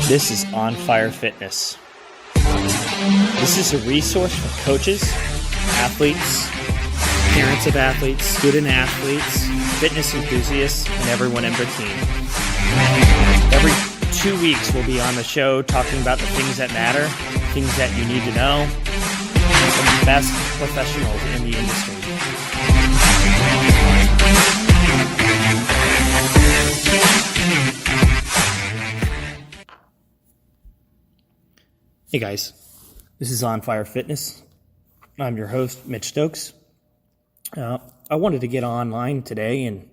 This is On Fire Fitness. This is a resource for coaches, athletes, parents of athletes, student athletes, fitness enthusiasts, and everyone in between. Every 2 weeks we'll be on the show talking about the things that matter, things that you need to know, from the best professionals in the industry. Hey guys, this is On Fire Fitness. I'm your host, Mitch Stokes. I wanted to get online today and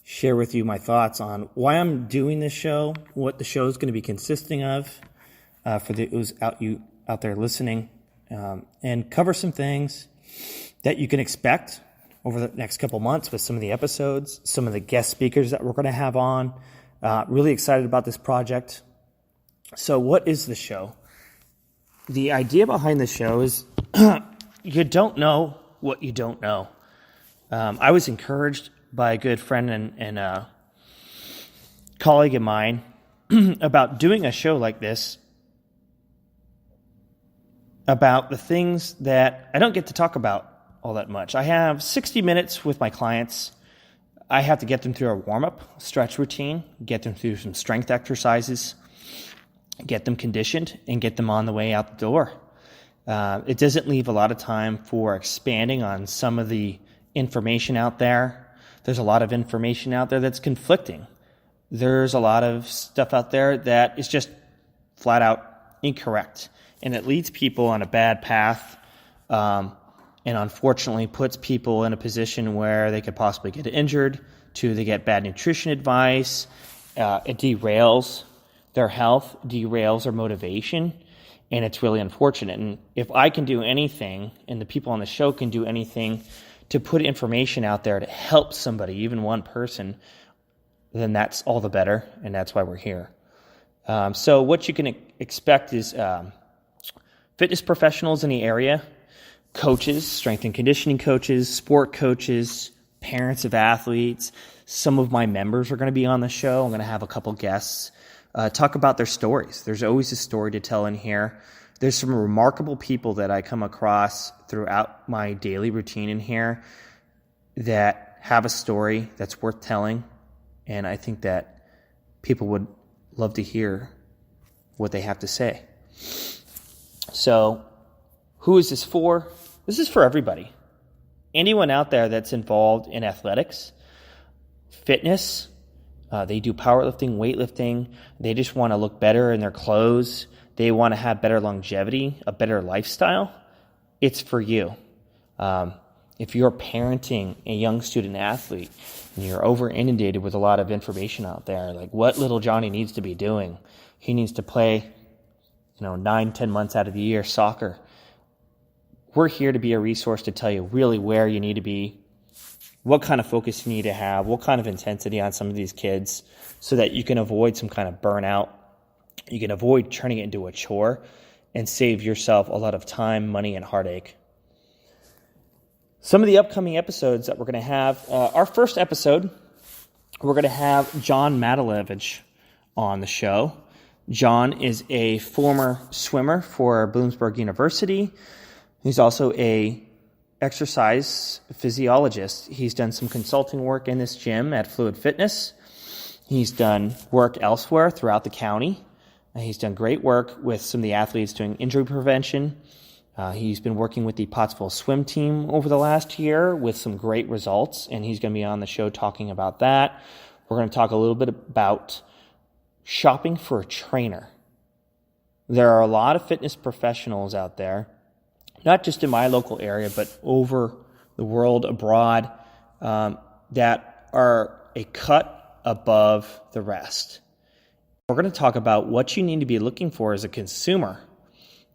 share with you my thoughts on why I'm doing this show, what the show is going to be consisting of for those out there listening, and cover some things that you can expect over the next couple months with some of the episodes, some of the guest speakers that we're going to have on. Really excited about this project. So what is the show? The idea behind the show is you don't know what you don't know. I was encouraged by a good friend and colleague of mine about doing a show like this about the things that I don't get to talk about all that much. I have 60 minutes with my clients. I have to get them through a warm-up stretch routine, get them through some strength exercises, get them conditioned, and get them on the way out the door. It doesn't leave a lot of time for expanding on some of the information out there. There's a lot of information out there that's conflicting. There's a lot of stuff out there that is just flat out incorrect, and it leads people on a bad path, and unfortunately puts people in a position where they could possibly get injured, they get bad nutrition advice. It derails their health, derails their motivation, and it's really unfortunate. And if I can do anything, and the people on the show can do anything to put information out there to help somebody, even one person, then that's all the better, and that's why we're here. So what you can expect is fitness professionals in the area, coaches, strength and conditioning coaches, sport coaches, parents of athletes. Some of my members are going to be on the show. I'm going to have a couple guests talk about their stories. There's always a story to tell in here. There's some remarkable people that I come across throughout my daily routine in here that have a story that's worth telling, and I think that people would love to hear what they have to say. So, who is this for? This is for everybody. Anyone out there that's involved in athletics, fitness, they do powerlifting, weightlifting. They just want to look better in their clothes. They want to have better longevity, a better lifestyle. It's for you. If you're parenting a young student athlete and you're over inundated with a lot of information out there, like what little Johnny needs to be doing, he needs to play, 9-10 months out of the year soccer. We're here to be a resource to tell you really where you need to be, what kind of focus you need to have, what kind of intensity on some of these kids, so that you can avoid some kind of burnout. You can avoid turning it into a chore and save yourself a lot of time, money, and heartache. Some of the upcoming episodes that we're going to have, our first episode, we're going to have John Matalevich on the show. John is a former swimmer for Bloomsburg University. He's also a exercise physiologist. He's done some consulting work in this gym at Fluid Fitness. He's done work elsewhere throughout the county. He's done great work with some of the athletes doing injury prevention. He's been working with the Pottsville swim team over the last year with some great results, and he's going to be on the show talking about that. We're going to talk a little bit about shopping for a trainer. There are a lot of fitness professionals out there, not just in my local area, but over the world, abroad, that are a cut above the rest. We're going to talk about what you need to be looking for as a consumer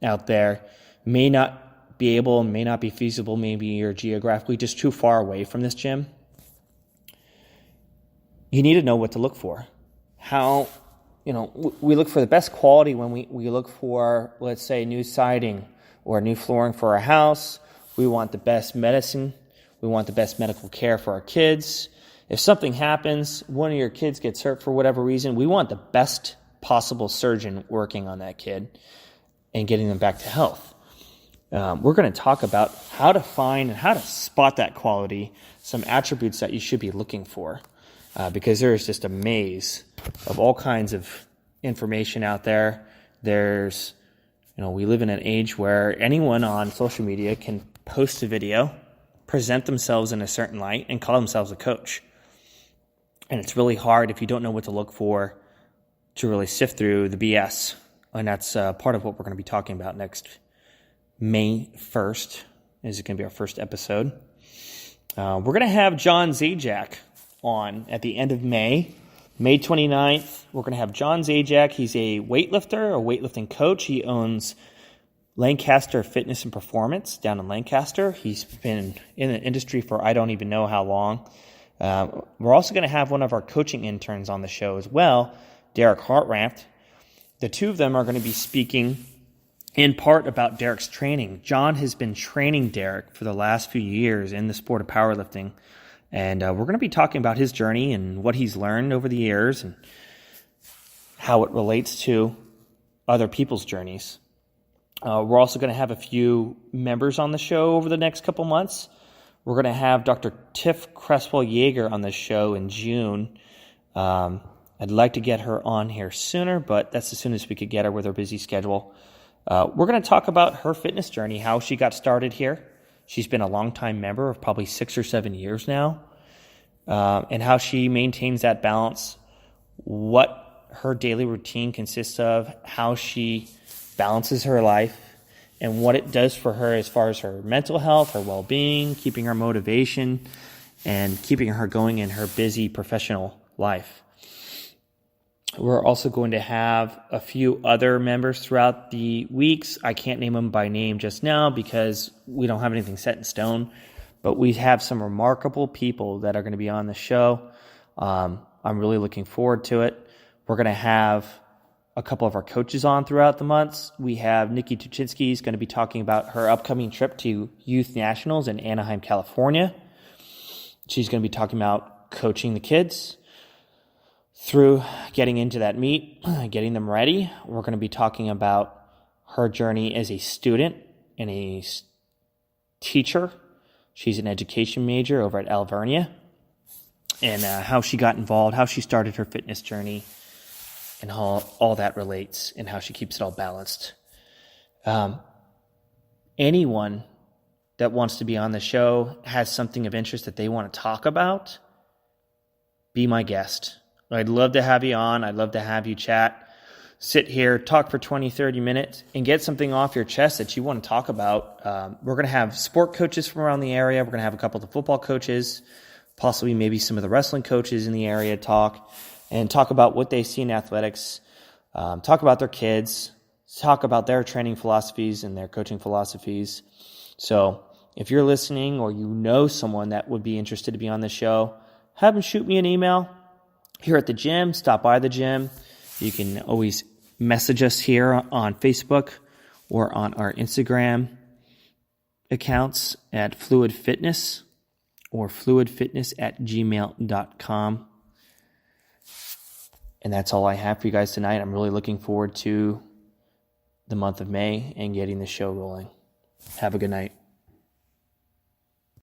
out there. May not be able, may not be feasible, maybe you're geographically just too far away from this gym. You need to know what to look for. We look for the best quality when we look for, let's say, new siding or new flooring for our house. We want the best medicine. We want the best medical care for our kids. If something happens, one of your kids gets hurt for whatever reason, we want the best possible surgeon working on that kid and getting them back to health. We're going to talk about how to find and how to spot that quality, some attributes that you should be looking for, because there is just a maze of all kinds of information out there. There's, we live in an age where anyone on social media can post a video, present themselves in a certain light, and call themselves a coach. And it's really hard if you don't know what to look for to really sift through the BS. And that's part of what we're going to be talking about next May 1st. Is going to be our first episode. We're going to have John Zajac on at the end of May. May 29th, we're going to have John Zajac. He's a weightlifter, a weightlifting coach. He owns Lancaster Fitness and Performance down in Lancaster. He's been in the industry for I don't even know how long. We're also going to have one of our coaching interns on the show as well, Derek Hartranft. The two of them are going to be speaking in part about Derek's training. John has been training Derek for the last few years in the sport of powerlifting. And we're going to be talking about his journey and what he's learned over the years and how it relates to other people's journeys. We're also going to have a few members on the show over the next couple months. We're going to have Dr. Tiff Cresswell-Yeager on the show in June. I'd like to get her on here sooner, but that's as soon as we could get her with her busy schedule. We're going to talk about her fitness journey, how she got started here. She's been a longtime member of probably 6 or 7 years now, and how she maintains that balance, what her daily routine consists of, how she balances her life, and what it does for her as far as her mental health, her well-being, keeping her motivation, and keeping her going in her busy professional life. We're also going to have a few other members throughout the weeks. I can't name them by name just now because we don't have anything set in stone, but we have some remarkable people that are going to be on the show. I'm really looking forward to it. We're going to have a couple of our coaches on throughout the months. We have Nikki Tuchinski is going to be talking about her upcoming trip to Youth Nationals in Anaheim, California. She's going to be talking about coaching the kids through getting into that meet, getting them ready. We're going to be talking about her journey as a student and a teacher. She's an education major over at Alvernia, and how she got involved, how she started her fitness journey, and how all that relates, and how she keeps it all balanced. Anyone that wants to be on the show, has something of interest that they want to talk about, be my guest. I'd love to have you on. I'd love to have you chat, sit here, talk for 20, 30 minutes, and get something off your chest that you want to talk about. We're going to have sport coaches from around the area. We're going to have a couple of the football coaches, possibly maybe some of the wrestling coaches in the area talk about what they see in athletics, talk about their kids, talk about their training philosophies and their coaching philosophies. So if you're listening or you know someone that would be interested to be on the show, have them shoot me an email. Here at the gym, stop by the gym. You can always message us here on Facebook or on our Instagram accounts at Fluid Fitness or fluidfitness@gmail.com. And that's all I have for you guys tonight. I'm really looking forward to the month of May and getting the show rolling. Have a good night.